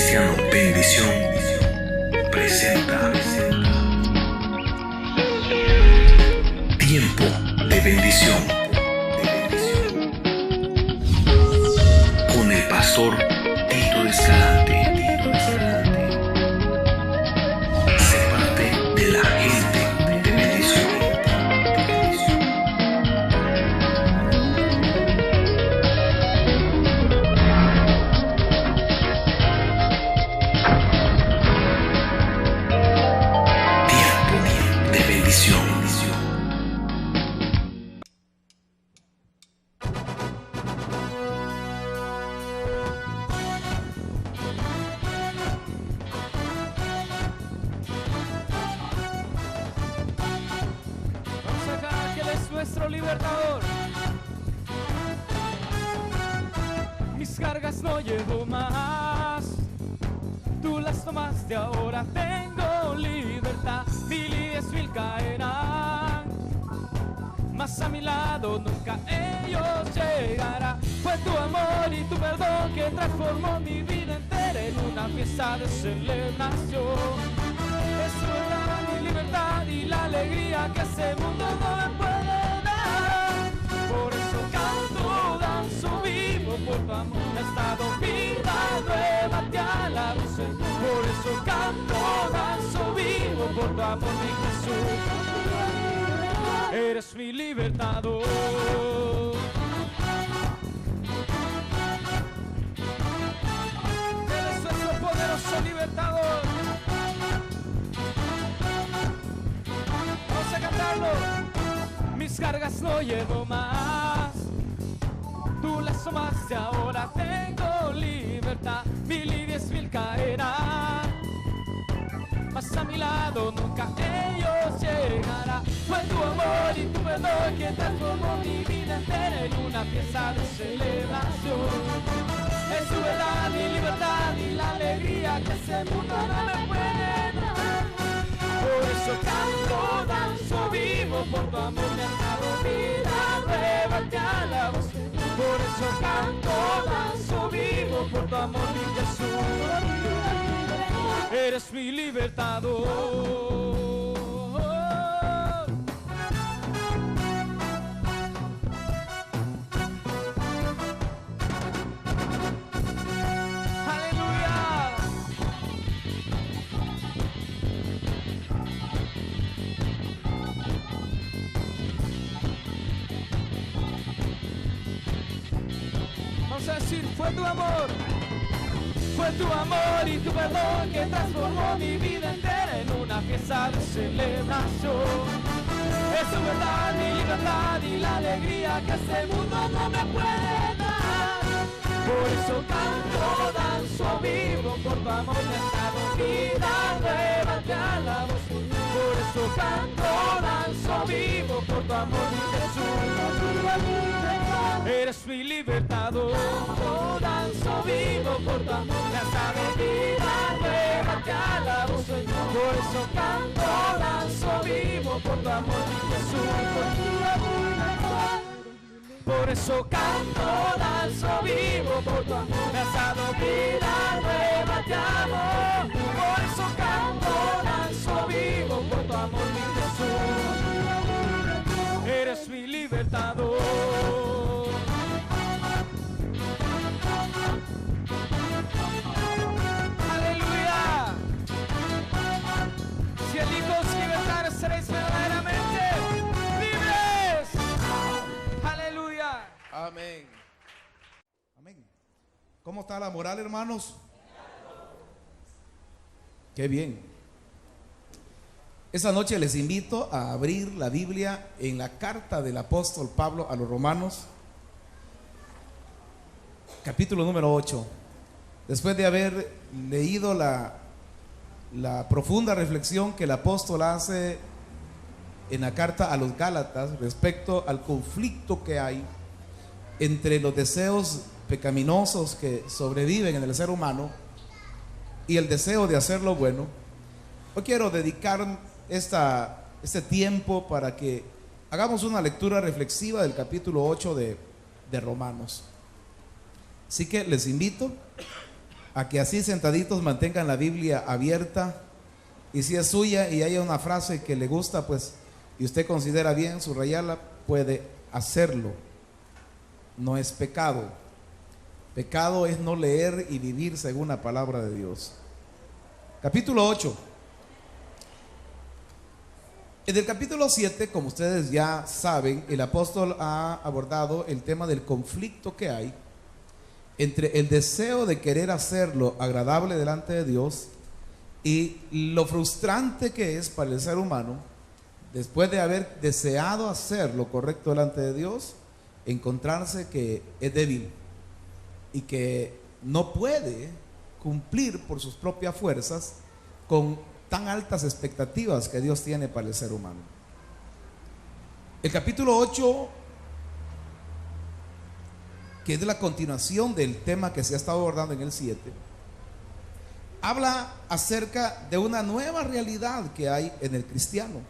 Cristiano Bendición presenta Tiempo de Bendición con el pastor Tito Escalante. Sé parte de la gente de bendición. Nuestro libertador. Mis cargas no llevo más, tú las tomaste, ahora tengo libertad. Mil y 10,000 caerán, mas a mi lado nunca ellos llegarán. Fue tu amor y tu perdón que transformó mi vida entera en una fiesta de celebración. Es tu verdad, mi libertad y la alegría que este mundo no me puede. Por eso canto, danzo, vivo por tu amor. He estado vida nueva, te alabo, Señor. Por eso canto, danzo, vivo por tu amor, mi Jesús. Eres mi libertador. Eres nuestro poderoso libertador. Vamos a cantarlo. Mis cargas no llevo más, tú las tomaste, ahora tengo libertad. Mil y 10,000 caerán, mas a mi lado nunca ellos llegarán. Fue tu amor y tu perdón que transformó mi vida entera en una fiesta de celebración. Es tu verdad, mi libertad y la alegría que ese mundo no me puede dar. Por eso canto, danzo, vivo por tu amor, me has dado vida nueva, te alabo. Por eso canto, danzo, vivo por tu amor, mi Jesús. Eres mi libertador. Vamos a decir, fue tu amor y tu perdón que transformó mi vida entera en una fiesta de celebración. Es tu verdad, mi libertad y la alegría que este mundo no me puede dar. Por eso canto, danzo, vivo por tu amor, me has dado vida nueva, te alabo. Por eso canto, danzo, vivo por tu amor, mi Jesús. Eres mi libertador. Danzo, vivo por tu amor, me has dado vida nueva, te alabo, Señor. Por eso canto, danzo, vivo por tu amor, mi Jesús. Por eso canto, danzo, vivo por tu amor, me has dado vida nueva, te amo. Por eso canto, danzo, vivo por tu amor, mi Jesús. Eres mi libertador. Aleluya. Si el Hijo os libertare, seréis verdaderamente libres. Aleluya. Amén. Amén. ¿Cómo está la moral, hermanos? Qué bien. Esta noche les invito a abrir la Biblia en la carta del apóstol Pablo a los Romanos, capítulo número 8. Después de haber leído la profunda reflexión que el apóstol hace en la carta a los Gálatas respecto al conflicto que hay entre los deseos pecaminosos que sobreviven en el ser humano y el deseo de hacer lo bueno, hoy quiero dedicar este tiempo para que hagamos una lectura reflexiva del capítulo 8 de Romanos. Así que les invito a que así sentaditos mantengan la Biblia abierta, y si es suya y hay una frase que le gusta, pues, y usted considera bien subrayarla, puede hacerlo. No es pecado. Pecado es no leer y vivir según la palabra de Dios. Capítulo 8. En el capítulo 7, como ustedes ya saben, el apóstol ha abordado el tema del conflicto que hay entre el deseo de querer hacerlo agradable delante de Dios y lo frustrante que es para el ser humano, después de haber deseado hacer lo correcto delante de Dios, encontrarse que es débil y que no puede cumplir por sus propias fuerzas con tan altas expectativas que Dios tiene para el ser humano. El capítulo 8, que es la continuación del tema que se ha estado abordando en el 7, habla acerca de una nueva realidad que hay en el cristiano.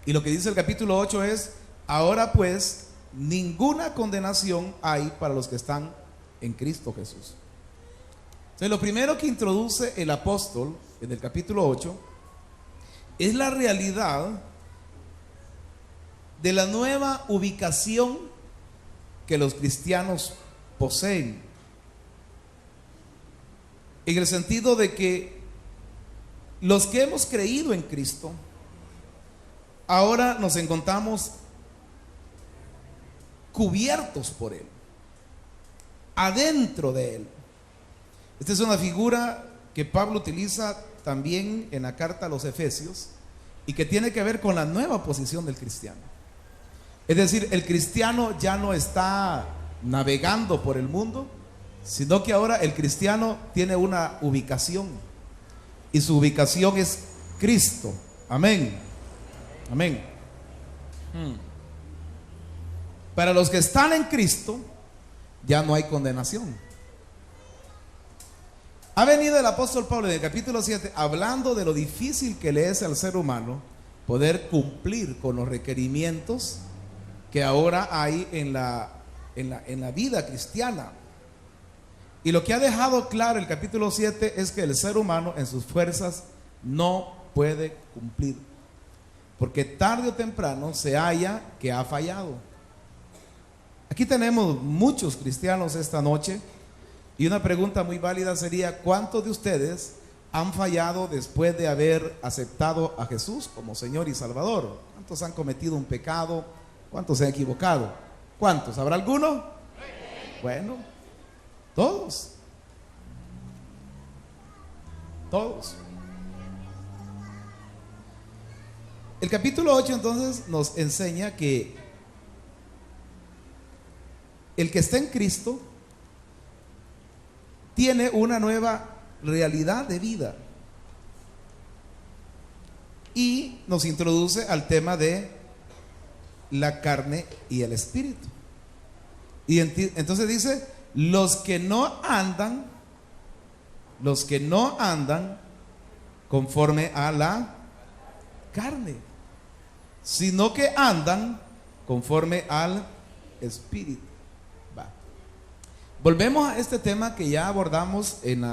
Y lo que dice el capítulo 8 es: ahora pues ninguna condenación hay para los que están en Cristo Jesús. Entonces, lo primero que introduce el apóstol en el capítulo 8 es la realidad de la nueva ubicación que los cristianos poseen, en el sentido de que los que hemos creído en Cristo ahora nos encontramos cubiertos por Él, adentro de Él. Esta es una figura que Pablo utiliza también en la carta a los Efesios y que tiene que ver con la nueva posición del cristiano. Es decir, el cristiano ya no está navegando por el mundo, sino que ahora el cristiano tiene una ubicación, y su ubicación es Cristo. Amén. Amén. Para los que están en Cristo ya no hay condenación. Ha venido el apóstol Pablo en el capítulo 7 hablando de lo difícil que le es al ser humano poder cumplir con los requerimientos que ahora hay en la vida cristiana. Y lo que ha dejado claro el capítulo 7 es que el ser humano en sus fuerzas no puede cumplir, porque tarde o temprano se halla que ha fallado. Aquí tenemos muchos cristianos esta noche, y una pregunta muy válida sería: ¿cuántos de ustedes han fallado después de haber aceptado a Jesús como Señor y Salvador? ¿Cuántos han cometido un pecado? ¿Cuántos se han equivocado? ¿Cuántos? ¿Habrá alguno? Bueno, todos. Todos. El capítulo 8 entonces nos enseña que el que está en Cristo tiene una nueva realidad de vida, y nos introduce al tema de la carne y el espíritu. Y entonces dice: los que no andan conforme a la carne, sino que andan conforme al espíritu. Volvemos a este tema que ya abordamos en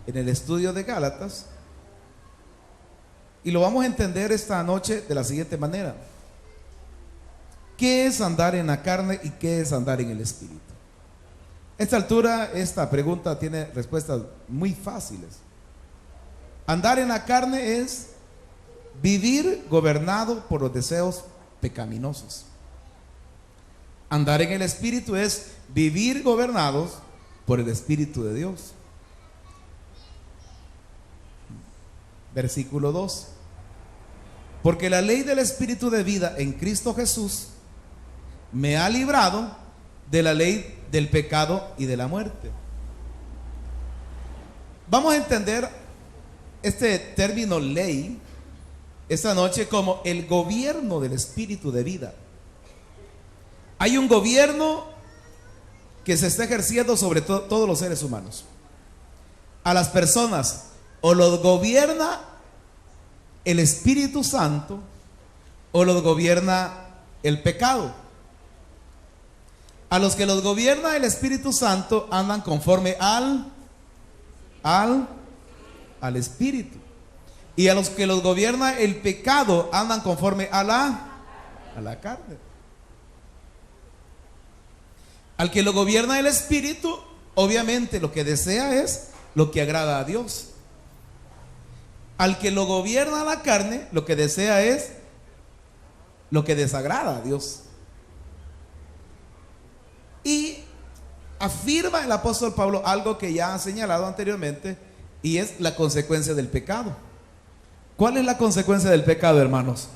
el estudio de Gálatas, y lo vamos a entender esta noche de la siguiente manera: ¿qué es andar en la carne y qué es andar en el espíritu? A esta altura, esta pregunta tiene respuestas muy fáciles. Andar en la carne es vivir gobernado por los deseos pecaminosos. Andar en el espíritu es vivir gobernados por el Espíritu de Dios. Versículo 2: porque la ley del Espíritu de vida en Cristo Jesús me ha librado de la ley del pecado y de la muerte. Vamos a entender este término ley esta noche como el gobierno del Espíritu de vida. Hay un gobierno que se está ejerciendo sobre todos los seres humanos. A las personas o los gobierna el Espíritu Santo o los gobierna el pecado. A los que los gobierna el Espíritu Santo andan conforme al al Espíritu. Y a los que los gobierna el pecado andan conforme a la carne. Al que lo gobierna el Espíritu, obviamente lo que desea es lo que agrada a Dios. Al que lo gobierna la carne, lo que desea es lo que desagrada a Dios. Y afirma el apóstol Pablo algo que ya ha señalado anteriormente, y es la consecuencia del pecado. ¿Cuál es la consecuencia del pecado, hermanos?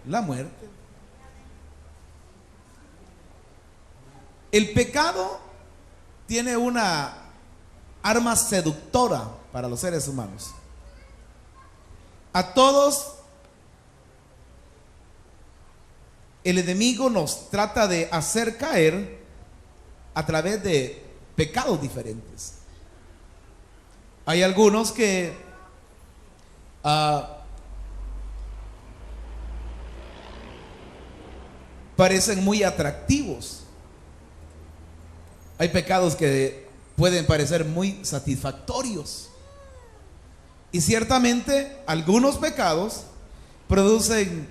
La muerte. El pecado tiene una arma seductora para los seres humanos. A todos el enemigo nos trata de hacer caer a través de pecados diferentes. Hay algunos que parecen muy atractivos. Hay pecados que pueden parecer muy satisfactorios. Y ciertamente algunos pecados producen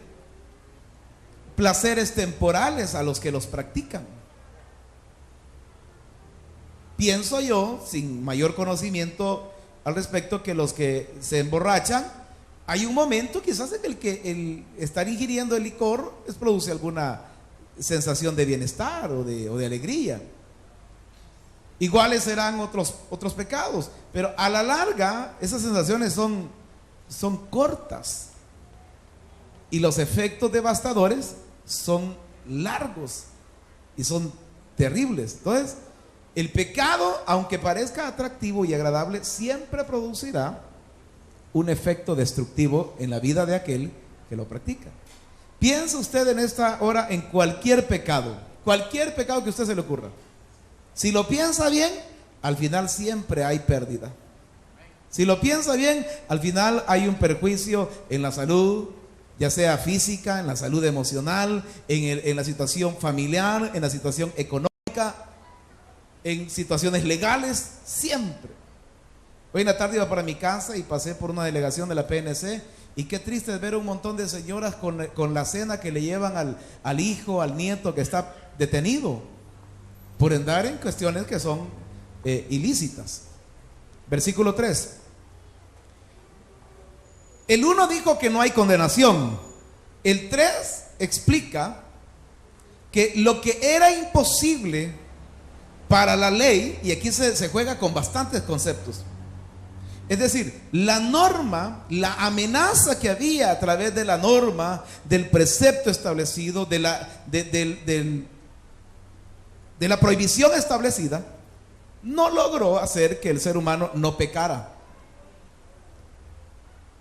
placeres temporales a los que los practican. Pienso yo, sin mayor conocimiento al respecto, que los que se emborrachan, hay un momento quizás en el que el estar ingiriendo el licor les produce alguna sensación de bienestar o de alegría. Iguales serán otros pecados, pero a la larga esas sensaciones son cortas y los efectos devastadores son largos y son terribles. Entonces, el pecado, aunque parezca atractivo y agradable, siempre producirá un efecto destructivo en la vida de aquel que lo practica. Piensa usted en esta hora en cualquier pecado que a usted se le ocurra. Si lo piensa bien, al final siempre hay pérdida. Si lo piensa bien, al final hay un perjuicio en la salud, ya sea física, en la salud emocional, en la situación familiar, en la situación económica, en situaciones legales, siempre. Hoy en la tarde iba para mi casa y pasé por una delegación de la PNC, y qué triste es ver un montón de señoras con la cena que le llevan al hijo, al nieto que está detenido por andar en cuestiones que son ilícitas. Versículo 3. El 1 dijo que no hay condenación. El 3 explica que lo que era imposible para la ley, y aquí se juega con bastantes conceptos. Es decir, la norma, la amenaza que había a través de la norma, del precepto establecido, de la prohibición establecida, no logró hacer que el ser humano no pecara.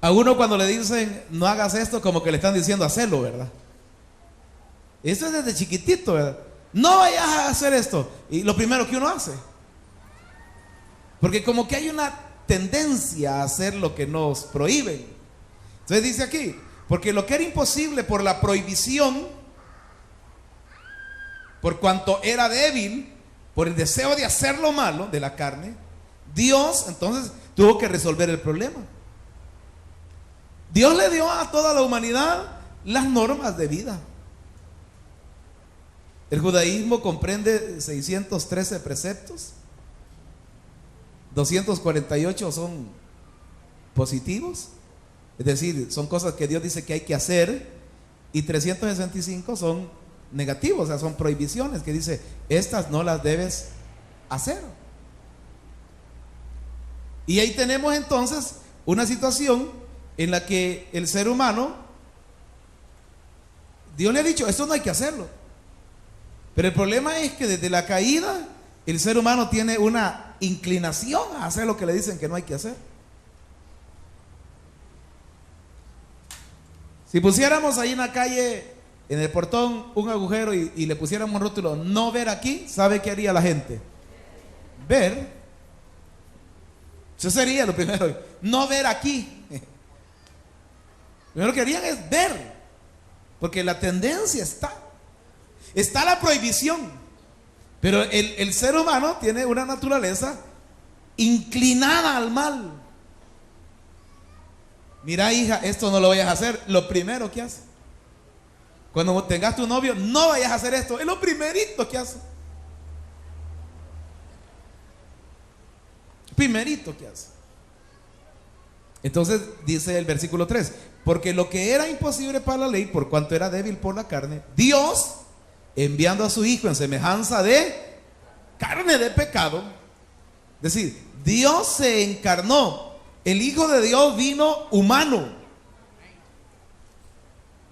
A uno cuando le dicen no hagas esto, como que le están diciendo hacerlo, ¿verdad? Eso es desde chiquitito, ¿verdad? No vayas a hacer esto. Y lo primero que uno hace, porque como que hay una tendencia a hacer lo que nos prohíben. Entonces dice aquí, porque lo que era imposible por la prohibición, por cuanto era débil, por el deseo de hacer lo malo de la carne, Dios entonces tuvo que resolver el problema. Dios le dio a toda la humanidad las normas de vida. El judaísmo comprende 613 preceptos, 248 son positivos, es decir, son cosas que Dios dice que hay que hacer, y 365 son negativos, o sea, son prohibiciones que dice, estas no las debes hacer. Y ahí tenemos entonces una situación en la que el ser humano, Dios le ha dicho, esto no hay que hacerlo. Pero el problema es que desde la caída, el ser humano tiene una inclinación a hacer lo que le dicen que no hay que hacer. Si pusiéramos ahí en la calle, en el portón, un agujero y le pusiéramos un rótulo, no ver aquí, ¿sabe qué haría la gente? Ver. Eso sería lo primero, no ver aquí. Lo primero que harían es ver, porque la tendencia está la prohibición, pero el ser humano tiene una naturaleza inclinada al mal. Mira, hija, esto no lo vayas a hacer. Lo primero que hace. Cuando tengas tu novio, no vayas a hacer esto. Es lo primerito que hace. Primerito que hace. Entonces dice el versículo 3: porque lo que era imposible para la ley, por cuanto era débil por la carne, Dios, enviando a su Hijo en semejanza de carne de pecado, es decir, Dios se encarnó. El Hijo de Dios vino humano,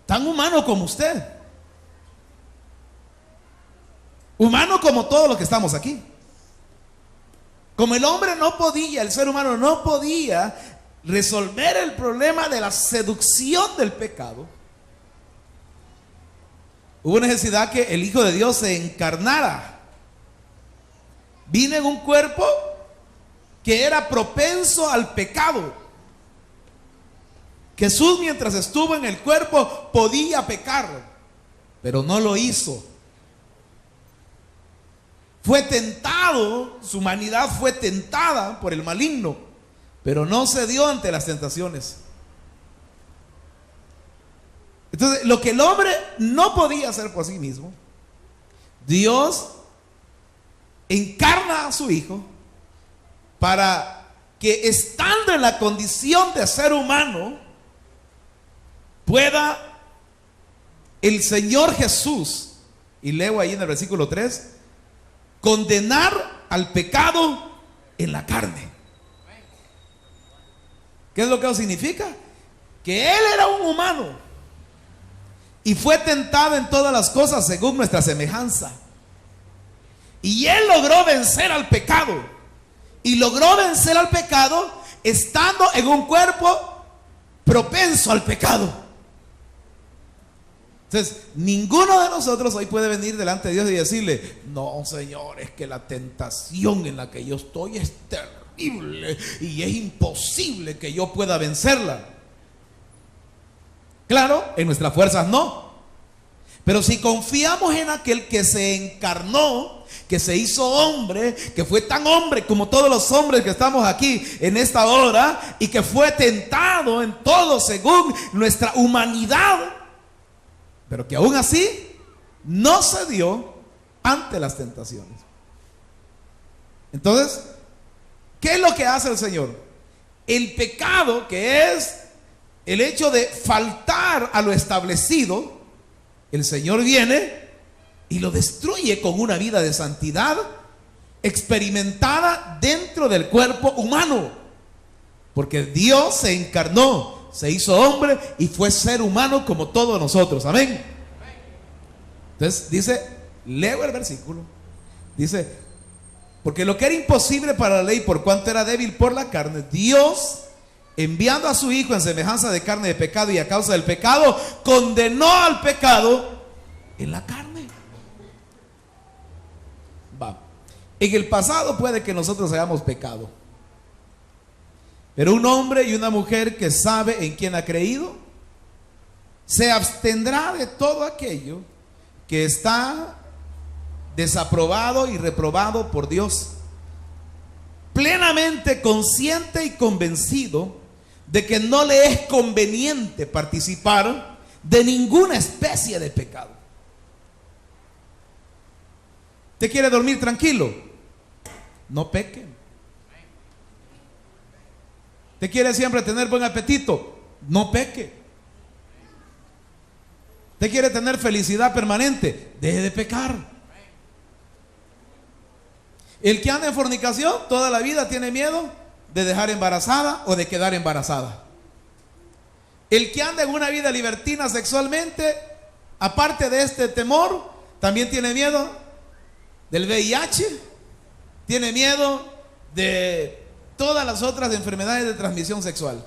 tan humano como usted, humano como todos los que estamos aquí. Como el hombre no podía, el ser humano no podía resolver el problema de la seducción del pecado, hubo necesidad que el Hijo de Dios se encarnara. Vino en un cuerpo que era propenso al pecado. Jesús, mientras estuvo en el cuerpo, podía pecar, pero no lo hizo. Fue tentado, su humanidad fue tentada por el maligno, pero no cedió ante las tentaciones. Entonces, lo que el hombre no podía hacer por sí mismo, Dios encarna a su Hijo para que, estando en la condición de ser humano, pueda el Señor Jesús, y leo ahí en el versículo 3, condenar al pecado en la carne. ¿Qué es lo que eso significa? Que Él era un humano y fue tentado en todas las cosas según nuestra semejanza, y Él logró vencer al pecado. Y logró vencer al pecado estando en un cuerpo propenso al pecado. Entonces, ninguno de nosotros hoy puede venir delante de Dios y decirle: no, Señor, es que la tentación en la que yo estoy es terrible y es imposible que yo pueda vencerla. Claro, en nuestras fuerzas no. Pero si confiamos en aquel que se encarnó, que se hizo hombre, que fue tan hombre como todos los hombres que estamos aquí en esta hora, y que fue tentado en todo según nuestra humanidad, pero que aún así no cedió ante las tentaciones. Entonces, ¿qué es lo que hace el Señor? El pecado, que es el hecho de faltar a lo establecido, el Señor viene y lo destruye con una vida de santidad experimentada dentro del cuerpo humano, porque Dios se encarnó, se hizo hombre y fue ser humano como todos nosotros. Amén. Entonces dice, leo el versículo, dice: porque lo que era imposible para la ley, por cuanto era débil por la carne, Dios, enviando a su Hijo en semejanza de carne de pecado, y a causa del pecado condenó al pecado en la carne. Va. En el pasado puede que nosotros hayamos pecado, pero un hombre y una mujer que sabe en quién ha creído se abstendrá de todo aquello que está desaprobado y reprobado por Dios, plenamente consciente y convencido de que no le es conveniente participar de ninguna especie de pecado. ¿Te quiere dormir tranquilo? No peque. ¿Te quiere siempre tener buen apetito? No peque. ¿Te quiere tener felicidad permanente? Deje de pecar. El que anda en fornicación toda la vida tiene miedo de dejar embarazada o de quedar embarazada. El que anda en una vida libertina sexualmente, aparte de este temor, también tiene miedo del VIH, tiene miedo de todas las otras enfermedades de transmisión sexual.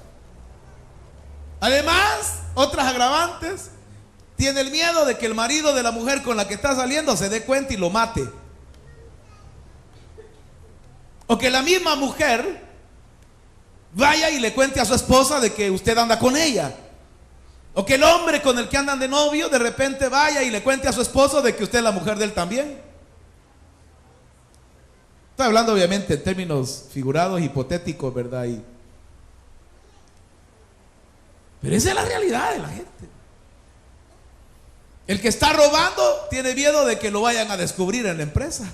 Además, otras agravantes, tiene el miedo de que el marido de la mujer con la que está saliendo se dé cuenta y lo mate. O que la misma mujer vaya y le cuente a su esposa de que usted anda con ella. O que el hombre con el que andan de novio de repente vaya y le cuente a su esposo de que usted es la mujer de él también. Estoy hablando obviamente en términos figurados, hipotéticos, ¿verdad? Pero esa es la realidad de la gente. El que está robando tiene miedo de que lo vayan a descubrir en la empresa.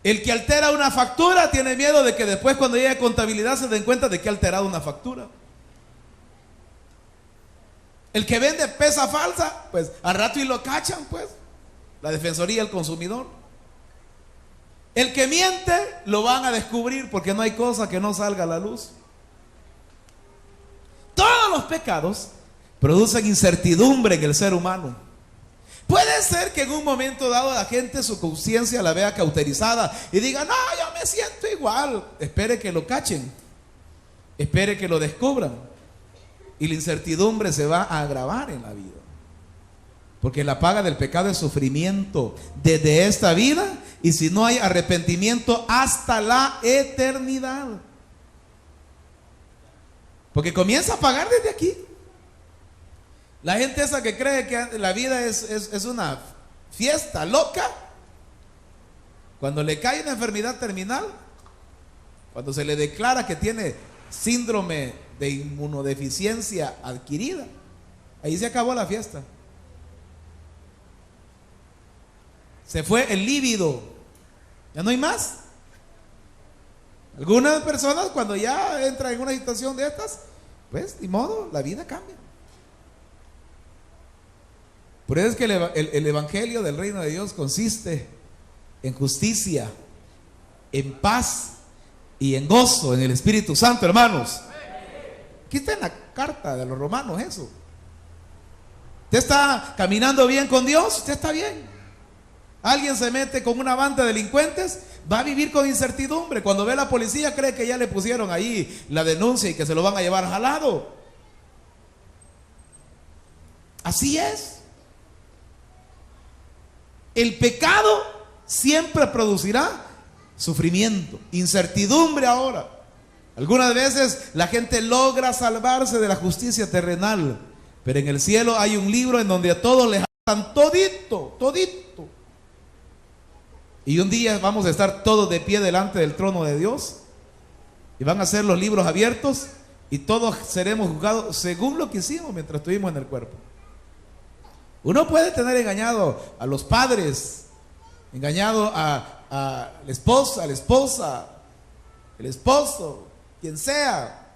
El que altera una factura tiene miedo de que después, cuando llegue a contabilidad, se den cuenta de que ha alterado una factura. El que vende pesa falsa, pues al rato y lo cachan, pues la Defensoría del Consumidor. El que miente lo van a descubrir, porque no hay cosa que no salga a la luz. Todos los pecados producen incertidumbre en el ser humano. Puede ser que en un momento dado la gente, su conciencia la vea cauterizada y diga: no, yo me siento igual. Espere que lo cachen, espere que lo descubran, y la incertidumbre se va a agravar en la vida, porque la paga del pecado es sufrimiento desde esta vida, y si no hay arrepentimiento, hasta la eternidad, porque comienza a pagar desde aquí. La gente esa que cree que la vida es una fiesta loca, cuando le cae una enfermedad terminal, cuando se le declara que tiene síndrome de inmunodeficiencia adquirida, ahí se acabó la fiesta. Se fue el líbido, ya no hay más. Algunas personas, cuando ya entran en una situación de estas, pues ni modo, la vida cambia. Por eso es que el evangelio del reino de Dios consiste en justicia, en paz y en gozo en el Espíritu Santo, hermanos. Aquí está en la carta de los romanos eso. Usted está caminando bien con Dios, usted está bien. Alguien se mete con una banda de delincuentes, va a vivir con incertidumbre. Cuando ve a la policía, cree que ya le pusieron ahí la denuncia y que se lo van a llevar jalado. Así es. El pecado siempre producirá sufrimiento, incertidumbre ahora. Algunas veces la gente logra salvarse de la justicia terrenal, pero en el cielo hay un libro en donde a todos les dan todito, todito. Y un día vamos a estar todos de pie delante del trono de Dios, y van a ser los libros abiertos, y todos seremos juzgados según lo que hicimos mientras estuvimos en el cuerpo. Uno puede tener engañado a los padres, engañado a la esposa, el esposo, quien sea.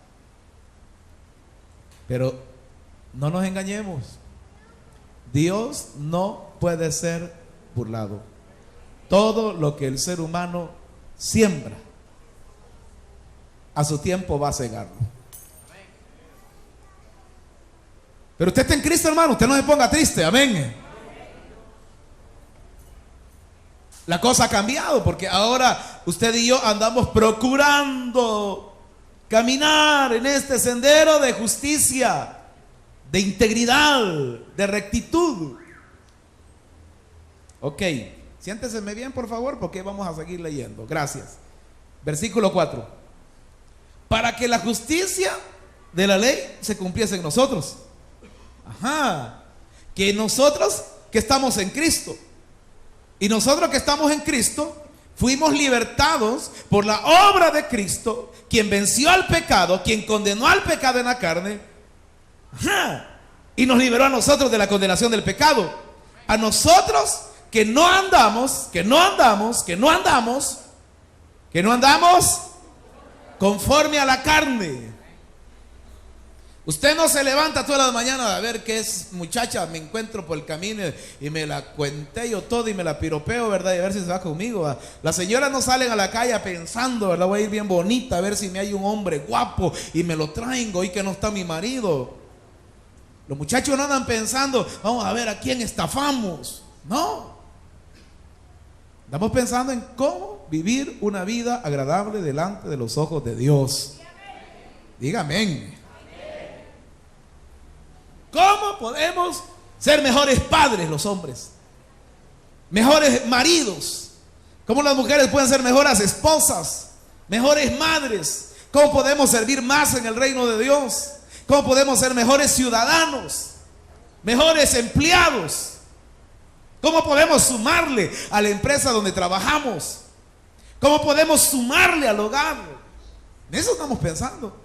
Pero no nos engañemos. Dios no puede ser burlado. Todo lo que el ser humano siembra, a su tiempo va a cegarlo. Pero usted está en Cristo, hermano, usted no se ponga triste, amén. La cosa ha cambiado, porque ahora usted y yo andamos procurando caminar en este sendero de justicia, de integridad, de rectitud. Ok, siénteseme bien, por favor, porque vamos a seguir leyendo. Gracias. Versículo 4. Para que la justicia de la ley se cumpliese en nosotros. Ajá, que nosotros que estamos en Cristo, y nosotros que estamos en Cristo fuimos libertados por la obra de Cristo, quien venció al pecado, quien condenó al pecado en la carne. Ajá, y nos liberó a nosotros de la condenación del pecado. A nosotros que no andamos conforme a la carne. Usted no se levanta todas las mañanas a ver qué es muchacha me encuentro por el camino y me la cuenté yo todo y me la piropeo, ¿verdad? Y a ver si se va conmigo, ¿verdad? Las señoras no salen a la calle pensando, ¿verdad? Voy a ir bien bonita a ver si me hay un hombre guapo y me lo traigo y que no está mi marido. Los muchachos no andan pensando, vamos a ver a quién estafamos. No. Estamos pensando en cómo vivir una vida agradable delante de los ojos de Dios. Dígame. ¿Cómo podemos ser mejores padres los hombres? Mejores maridos. ¿Cómo las mujeres pueden ser mejores esposas? Mejores madres. ¿Cómo podemos servir más en el reino de Dios? ¿Cómo podemos ser mejores ciudadanos? Mejores empleados. ¿Cómo podemos sumarle a la empresa donde trabajamos? ¿Cómo podemos sumarle al hogar? En eso estamos pensando.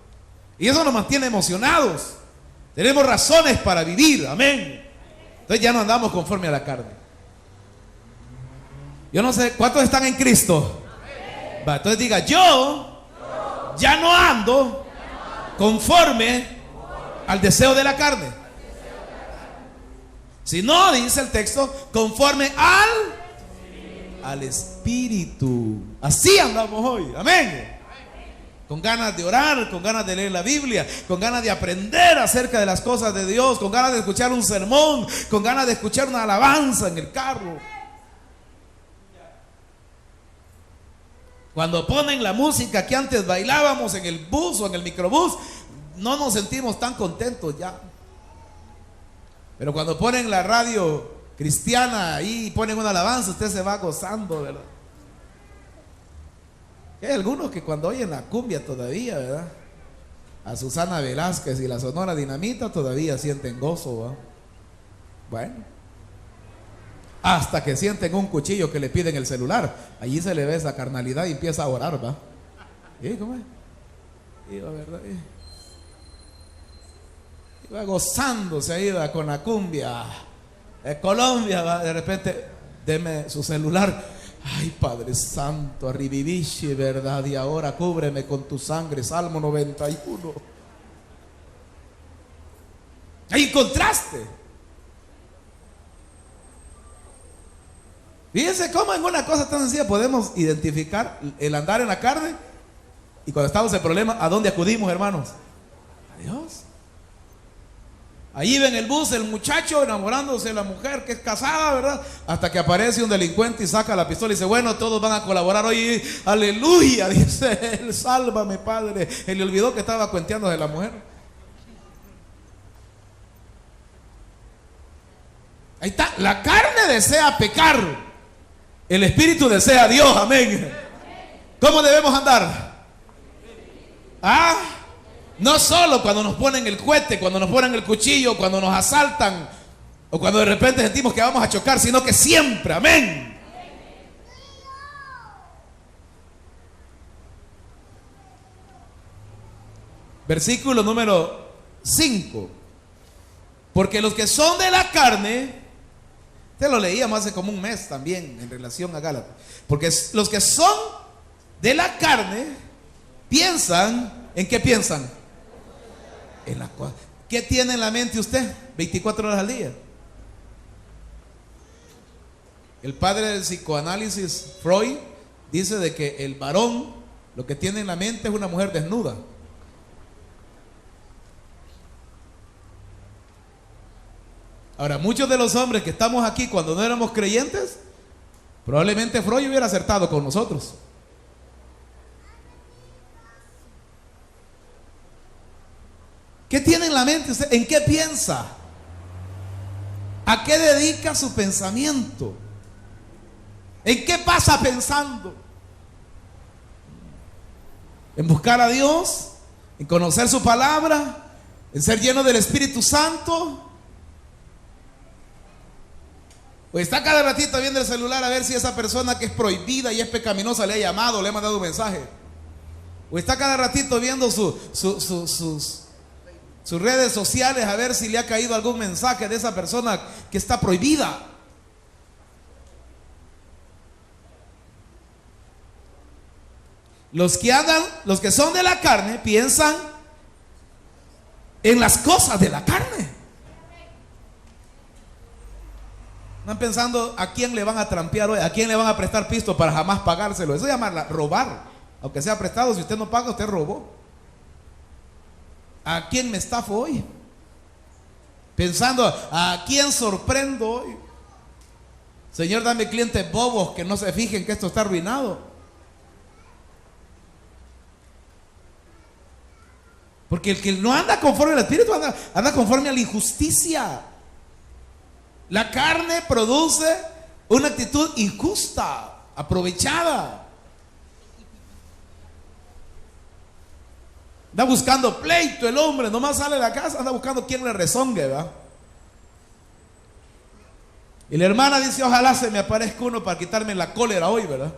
Y eso nos mantiene emocionados. Tenemos razones para vivir, amén. Entonces ya no andamos conforme a la carne. Yo no sé, ¿cuántos están en Cristo? Va, entonces diga, yo ya no ando conforme al deseo de la carne. Si no, dice el texto, conforme al Espíritu. Así andamos hoy, amén. Con ganas de orar, con ganas de leer la Biblia, con ganas de aprender acerca de las cosas de Dios, con ganas de escuchar un sermón, con ganas de escuchar una alabanza en el carro. Cuando ponen la música que antes bailábamos en el bus o en el microbús, no nos sentimos tan contentos ya. Pero cuando ponen la radio cristiana ahí y ponen una alabanza, usted se va gozando, ¿verdad? Hay algunos que cuando oyen la cumbia todavía, ¿verdad? A Susana Velázquez y la Sonora Dinamita todavía sienten gozo, ¿verdad? Bueno, hasta que sienten un cuchillo que le piden el celular, allí se le ve esa carnalidad y empieza a orar, ¿va? ¿Y cómo es? Iba, ¿verdad? Iba gozándose ahí, ¿va? Con la cumbia de Colombia, ¿va? De repente, deme su celular. Ay, Padre Santo, arrivivici, ¿verdad? Y ahora cúbreme con tu sangre, Salmo 91. Hay contraste. Fíjense cómo en una cosa tan sencilla podemos identificar el andar en la carne. Y cuando estamos en problema, ¿a dónde acudimos, hermanos? A Dios. Ahí ven el bus, el muchacho enamorándose de la mujer que es casada, ¿verdad? Hasta que aparece un delincuente y saca la pistola y dice, bueno, todos van a colaborar hoy. Aleluya, dice él, sálvame, Padre. Él le olvidó que estaba cuenteando de la mujer. Ahí está, la carne desea pecar, el espíritu desea a Dios, amén. ¿Cómo debemos andar? ¿Ah? No solo cuando nos ponen el cohete, cuando nos ponen el cuchillo, cuando nos asaltan o cuando de repente sentimos que vamos a chocar, sino que siempre, amén. Versículo número 5. Porque los que son de la carne, te lo leíamos hace como un mes también en relación a Gálatas. Porque los que son de la carne piensan, ¿en qué piensan? En la cosa. ¿Qué tiene en la mente usted 24 horas al día? El padre del psicoanálisis, Freud, dice de que el varón lo que tiene en la mente es una mujer desnuda. Ahora, muchos de los hombres que estamos aquí cuando no éramos creyentes, probablemente Freud hubiera acertado con nosotros. ¿Qué tiene en la mente usted? ¿En qué piensa? ¿A qué dedica su pensamiento? ¿En qué pasa pensando? ¿En buscar a Dios? ¿En conocer su palabra? ¿En ser lleno del Espíritu Santo? ¿O está cada ratito viendo el celular a ver si esa persona que es prohibida y es pecaminosa le ha llamado, le ha mandado un mensaje? ¿O está cada ratito viendo sus redes sociales a ver si le ha caído algún mensaje de esa persona que está prohibida? Los que son de la carne piensan en las cosas de la carne. Están pensando a quién le van a trampear hoy, a quién le van a prestar pisto para jamás pagárselo. Eso se llama robar. Aunque sea prestado, si usted no paga, usted robó. ¿A quién me estafo hoy? Pensando, ¿a quién sorprendo hoy? Señor, dame clientes bobos que no se fijen que esto está arruinado. Porque el que no anda conforme al Espíritu anda conforme a la injusticia. La carne produce una actitud injusta, aprovechada. Anda buscando pleito el hombre, nomás sale de la casa, anda buscando quien le rezongue, ¿verdad? Y la hermana dice, ojalá se me aparezca uno para quitarme la cólera hoy, ¿verdad?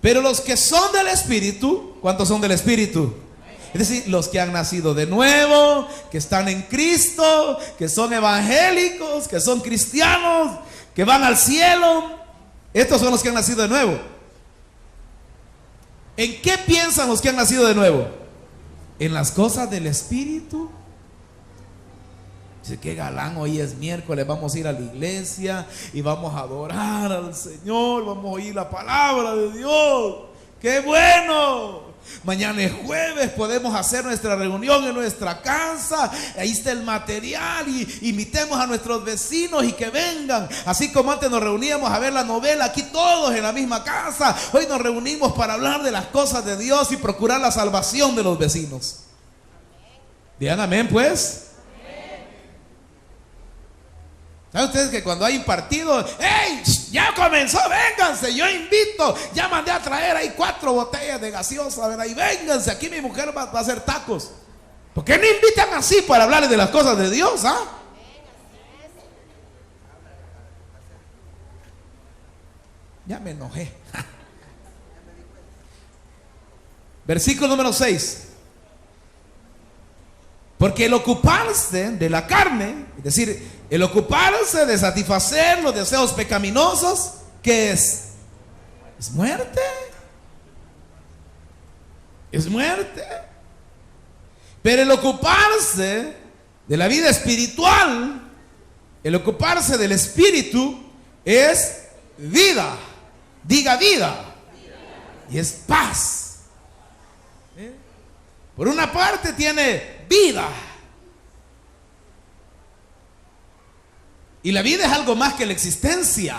Pero los que son del Espíritu, ¿cuántos son del Espíritu? Es decir, los que han nacido de nuevo, que están en Cristo, que son evangélicos, que son cristianos, que van al cielo. Estos son los que han nacido de nuevo. ¿En qué piensan los que han nacido de nuevo? En las cosas del Espíritu. Dice, qué galán, hoy es miércoles, vamos a ir a la iglesia y vamos a adorar al Señor, vamos a oír la palabra de Dios. ¡Qué bueno! Mañana es jueves, podemos hacer nuestra reunión en nuestra casa. Ahí está el material y invitemos a nuestros vecinos y que vengan. Así como antes nos reuníamos a ver la novela aquí todos en la misma casa, hoy nos reunimos para hablar de las cosas de Dios y procurar la salvación de los vecinos. Digan amén, pues. ¿Saben ustedes que cuando hay un partido, ¡hey! Ya comenzó, vénganse, yo invito, ya mandé a traer ahí 4 botellas de gaseosa, ¿verdad? Y vénganse, aquí mi mujer va a hacer tacos. ¿Por qué no invitan así para hablarles de las cosas de Dios, ah? Ya me enojé. Versículo número 6. Porque el ocuparse de la carne, es decir, el ocuparse de satisfacer los deseos pecaminosos, ¿qué es? Es muerte. Es muerte. Pero el ocuparse de la vida espiritual, el ocuparse del Espíritu, es vida. Diga vida. Y es paz. Por una parte tiene vida. Y la vida es algo más que la existencia.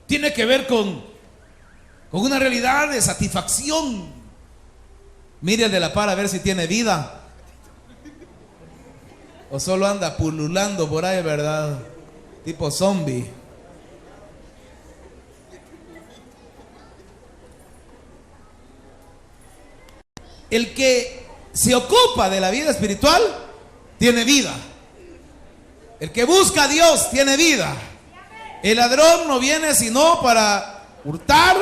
Tiene que ver con una realidad de satisfacción. Mire al de la par a ver si tiene vida. O solo anda pululando por ahí, ¿verdad? Tipo zombie. El que se ocupa de la vida espiritual tiene vida. El que busca a Dios tiene vida. El ladrón no viene sino para hurtar,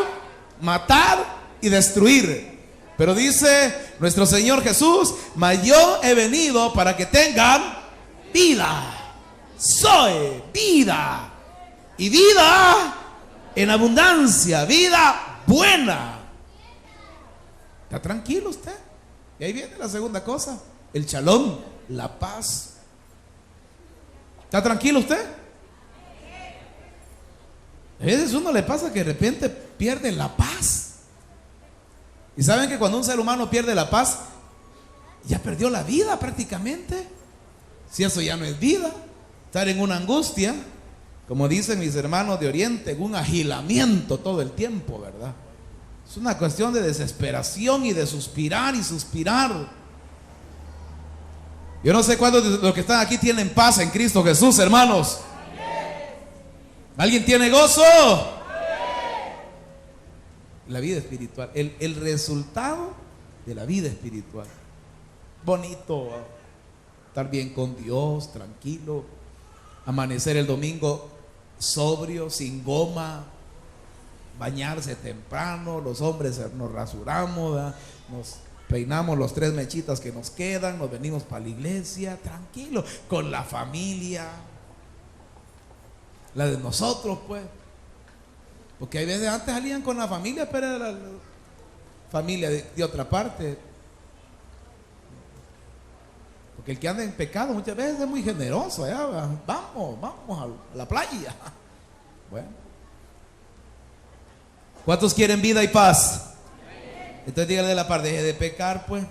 matar y destruir. Pero dice nuestro Señor Jesús, mas yo he venido para que tengan vida. Soy vida. Y vida en abundancia, vida buena. ¿Está tranquilo usted? Y ahí viene la segunda cosa, el shalom, la paz. ¿Está tranquilo usted? A veces a uno le pasa que de repente pierde la paz. Y saben que cuando un ser humano pierde la paz, ya perdió la vida prácticamente. Si eso ya no es vida, estar en una angustia, como dicen mis hermanos de Oriente, en un agilamiento todo el tiempo, ¿verdad? Es una cuestión de desesperación y de suspirar y suspirar. Yo no sé cuántos de los que están aquí tienen paz en Cristo Jesús, hermanos. ¿Alguien tiene gozo? La vida espiritual, el resultado de la vida espiritual. Bonito, estar bien con Dios, tranquilo, amanecer el domingo sobrio, sin goma, bañarse temprano, los hombres nos rasuramos, ¿verdad? Nos peinamos los 3 mechitas que nos quedan, nos venimos para la iglesia, tranquilo, con la familia, la de nosotros, pues. Porque hay veces antes salían con la familia, pero era la familia de otra parte. Porque el que anda en pecado muchas veces es muy generoso, ¿ya? Vamos a la playa. Bueno. ¿Cuántos quieren vida y paz? Entonces dígale de la par, deje de pecar, pues.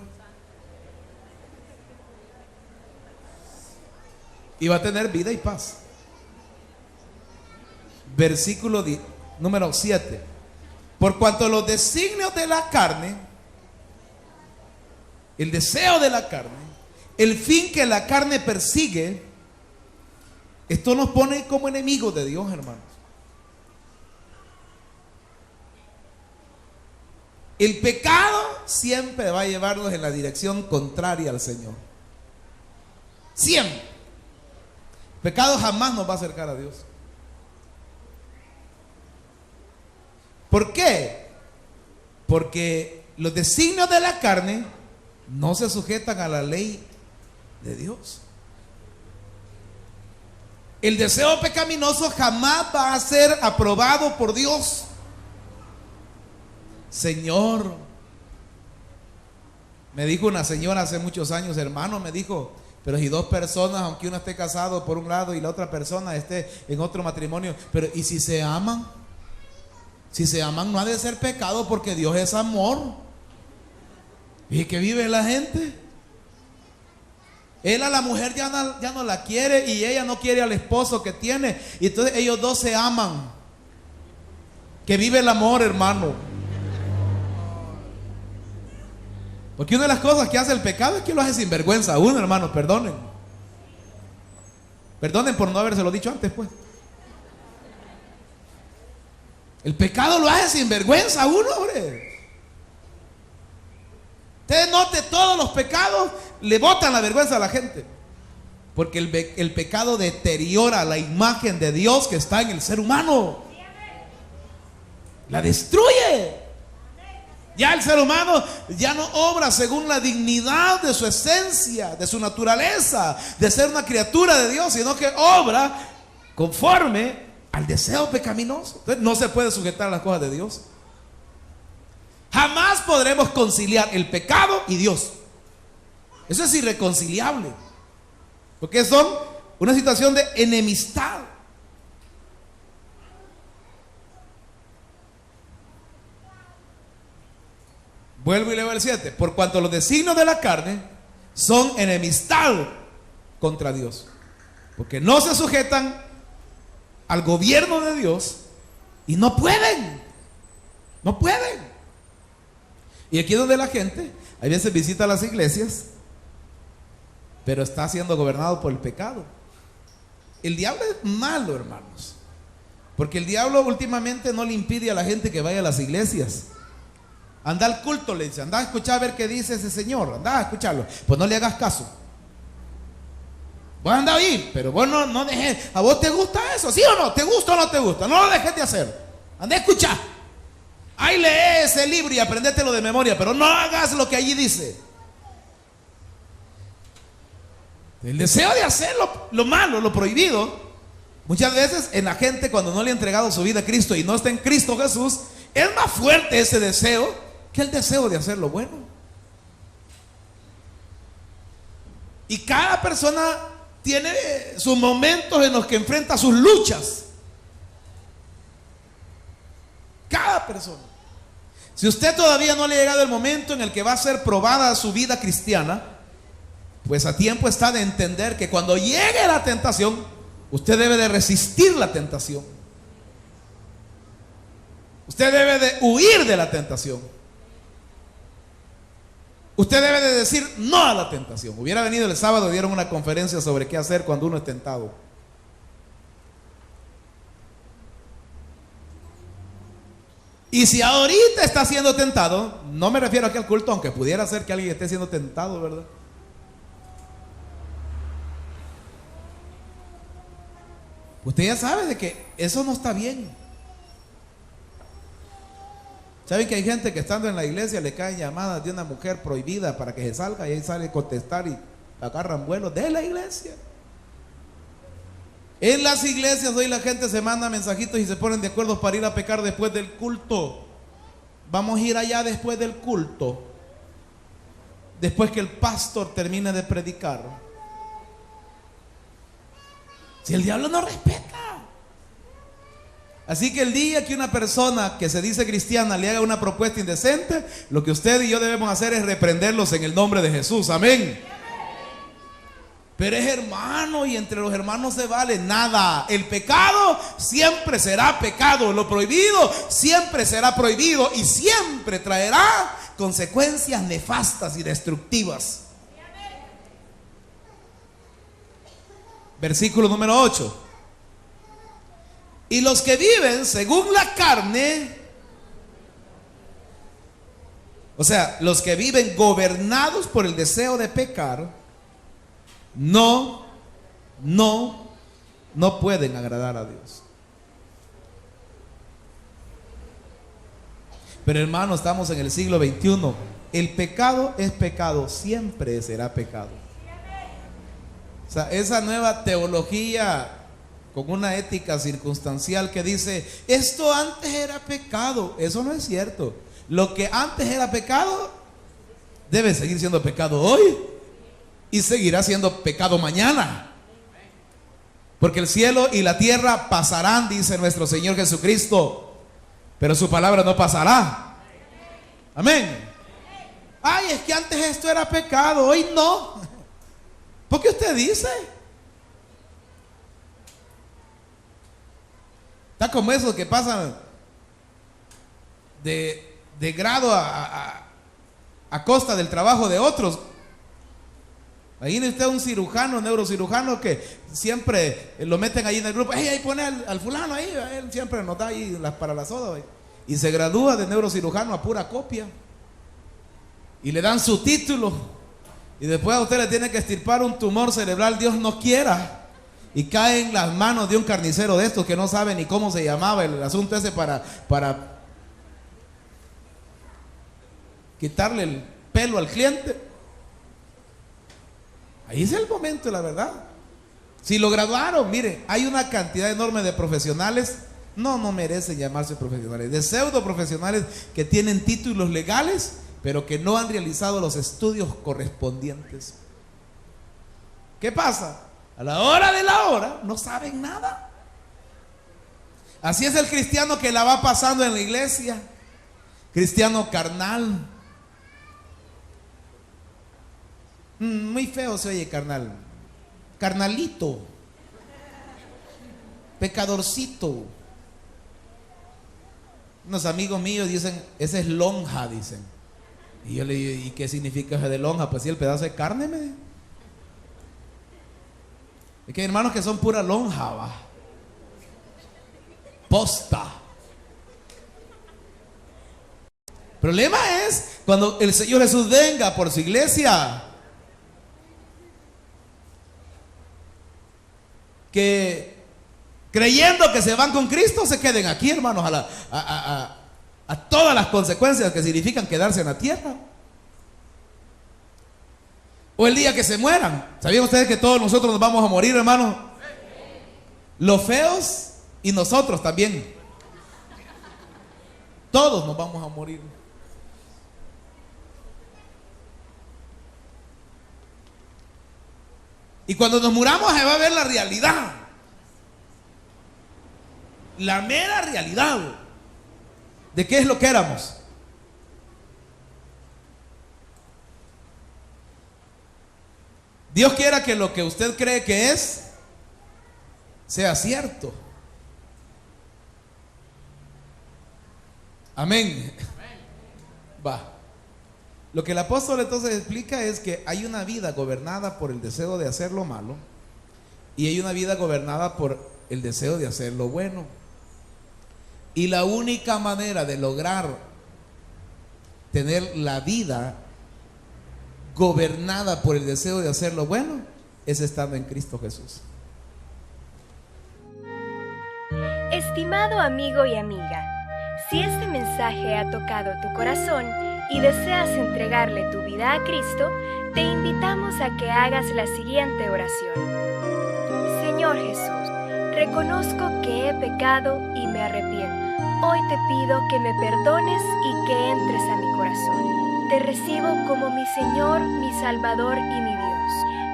Y va a tener vida y paz. Versículo número 7. Por cuanto los designios de la carne, el deseo de la carne, el fin que la carne persigue, esto nos pone como enemigos de Dios, hermanos. El pecado siempre va a llevarnos en la dirección contraria al Señor. Siempre. El pecado jamás nos va a acercar a Dios. ¿Por qué? Porque los designios de la carne no se sujetan a la ley de Dios. El deseo pecaminoso jamás va a ser aprobado por Dios. Señor, me dijo una señora hace muchos años, hermano, me dijo, pero si dos personas, aunque uno esté casado por un lado y la otra persona esté en otro matrimonio, pero ¿y si se aman? Si se aman no ha de ser pecado, porque Dios es amor. ¿Y que vive la gente? Él a la mujer ya no la quiere y ella no quiere al esposo que tiene. Y entonces ellos dos se aman. Que vive el amor, hermano. Porque una de las cosas que hace el pecado es que lo hace sin vergüenza a uno, hermano. Perdonen. Perdonen por no habérselo dicho antes, pues. El pecado lo hace sin vergüenza a uno, hombre. Usted note, todos los pecados le botan la vergüenza a la gente. Porque el pecado deteriora la imagen de Dios que está en el ser humano. La destruye. Ya el ser humano ya no obra según la dignidad de su esencia, de su naturaleza, de ser una criatura de Dios, sino que obra conforme al deseo pecaminoso. Entonces no se puede sujetar a las cosas de Dios. Jamás podremos conciliar el pecado y Dios. Eso es irreconciliable, porque son una situación de enemistad. Vuelvo y leo el 7. Por cuanto los designios de la carne son enemistad contra Dios, porque no se sujetan al gobierno de Dios y no pueden. No pueden. Y aquí es donde la gente a veces visita las iglesias, pero está siendo gobernado por el pecado. El diablo es malo, hermanos, porque el diablo últimamente no le impide a la gente que vaya a las iglesias. Anda al culto, le dice, anda a escuchar a ver qué dice ese señor, anda a escucharlo. Pues no le hagas caso. Vos anda a oír, pero vos no dejes. ¿A vos te gusta eso? ¿Sí o no? ¿Te gusta o no te gusta? No lo dejes de hacer. Anda a escuchar. Ahí lee ese libro y aprendételo de memoria, pero no hagas lo que allí dice. El deseo de hacer lo malo, lo prohibido, muchas veces en la gente, cuando no le ha entregado su vida a Cristo y no está en Cristo Jesús, es más fuerte ese deseo que el deseo de hacer lo bueno. Y cada persona tiene sus momentos en los que enfrenta sus luchas. Cada persona. Si usted todavía no le ha llegado el momento en el que va a ser probada su vida cristiana, pues a tiempo está de entender que cuando llegue la tentación, usted debe de resistir la tentación. Usted debe de huir de la tentación. Usted debe de decir no a la tentación. Hubiera venido el sábado y dieron una conferencia sobre qué hacer cuando uno es tentado. Y si ahorita está siendo tentado, no me refiero aquí al culto, aunque pudiera ser que alguien esté siendo tentado, ¿verdad? Usted ya sabe de que eso no está bien. ¿Saben que hay gente que estando en la iglesia le caen llamadas de una mujer prohibida para que se salga y ahí sale a contestar y agarran vuelo de la iglesia? En las iglesias hoy la gente se manda mensajitos y se ponen de acuerdo para ir a pecar después del culto. Vamos a ir allá después del culto, después que el pastor termine de predicar. Si el diablo no respeta. Así que el día que una persona que se dice cristiana le haga una propuesta indecente, lo que usted y yo debemos hacer es reprenderlos en el nombre de Jesús. Amén. Pero es hermano y entre los hermanos se vale nada. El pecado siempre será pecado. Lo prohibido siempre será prohibido y siempre traerá consecuencias nefastas y destructivas. Versículo número 8. Y los que viven según la carne, o sea, los que viven gobernados por el deseo de pecar, no pueden agradar a Dios. Pero hermano, estamos en el siglo XXI. El pecado es pecado, siempre será pecado. O sea, esa nueva teología con una ética circunstancial que dice, esto antes era pecado, eso no es cierto. Lo que antes era pecado debe seguir siendo pecado hoy y seguirá siendo pecado mañana. Porque el cielo y la tierra pasarán, dice nuestro Señor Jesucristo, pero su palabra no pasará. Amén. Ay, es que antes esto era pecado, hoy no. ¿Por qué usted dice? Está como esos que pasan de grado a costa del trabajo de otros. Imagine usted un cirujano, neurocirujano, que siempre lo meten ahí en el grupo. Hey, ahí pone al fulano ahí, él siempre nota ahí para la soda. Y se gradúa de neurocirujano a pura copia. Y le dan su título. Y después a usted le tiene que extirpar un tumor cerebral, Dios no quiera. Y cae en las manos de un carnicero de estos que no sabe ni cómo se llamaba el asunto ese para quitarle el pelo al cliente. Ahí es el momento, la verdad. Si lo graduaron, mire, hay una cantidad enorme de profesionales, no merecen llamarse profesionales, de pseudo profesionales que tienen títulos legales, pero que no han realizado los estudios correspondientes. ¿Qué pasa? A la hora de la hora no saben nada. Así es el cristiano que la va pasando en la iglesia, cristiano carnal. Muy feo se oye carnal, carnalito, pecadorcito. Unos amigos míos dicen, ese es lonja, dicen. Y yo le digo, ¿y qué significa ese de lonja? Pues sí, el pedazo de carne, me. Es que hay hermanos que son pura lonja, va. Posta. El problema es cuando el Señor Jesús venga por su iglesia, que creyendo que se van con Cristo se queden aquí, hermanos, a todas las consecuencias que significan quedarse en la tierra. O el día que se mueran. ¿Sabían ustedes que todos nosotros nos vamos a morir, hermanos? Los feos y nosotros también. Todos nos vamos a morir. Y cuando nos muramos se va a ver la realidad. La mera realidad de qué es lo que éramos. Dios quiera que lo que usted cree que es sea cierto. Amén. Va. Lo que el apóstol entonces explica es que hay una vida gobernada por el deseo de hacer lo malo y hay una vida gobernada por el deseo de hacer lo bueno. Y la única manera de lograr tener la vida gobernada por el deseo de hacer lo bueno es estando en Cristo Jesús. Estimado amigo y amiga, si este mensaje ha tocado tu corazón y deseas entregarle tu vida a Cristo, te invitamos a que hagas la siguiente oración. Señor Jesús, reconozco que he pecado y me arrepiento. Hoy te pido que me perdones y que entres a mi corazón. Te recibo como mi Señor, mi Salvador y mi Dios.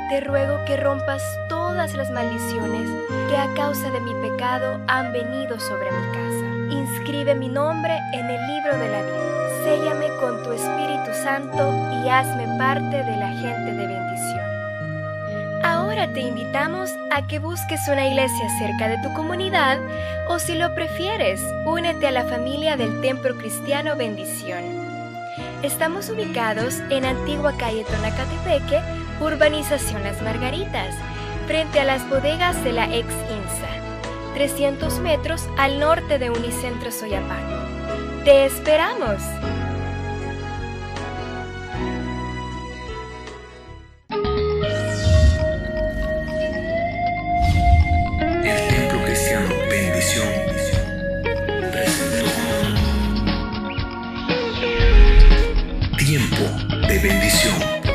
Te ruego que rompas todas las maldiciones que a causa de mi pecado han venido sobre mi casa. Inscribe mi nombre en el libro de la vida. Séllame con tu Espíritu Santo y hazme parte de la gente de bendición. Ahora te invitamos a que busques una iglesia cerca de tu comunidad o, si lo prefieres, únete a la familia del Templo Cristiano Bendición. Estamos ubicados en Antigua Calle Tonacatepeque, Urbanización Las Margaritas, frente a las bodegas de la ex INSA, 300 metros al norte de Unicentro Soyapango. ¡Te esperamos! El Templo Cristiano Bendición presentó tiempo de bendición.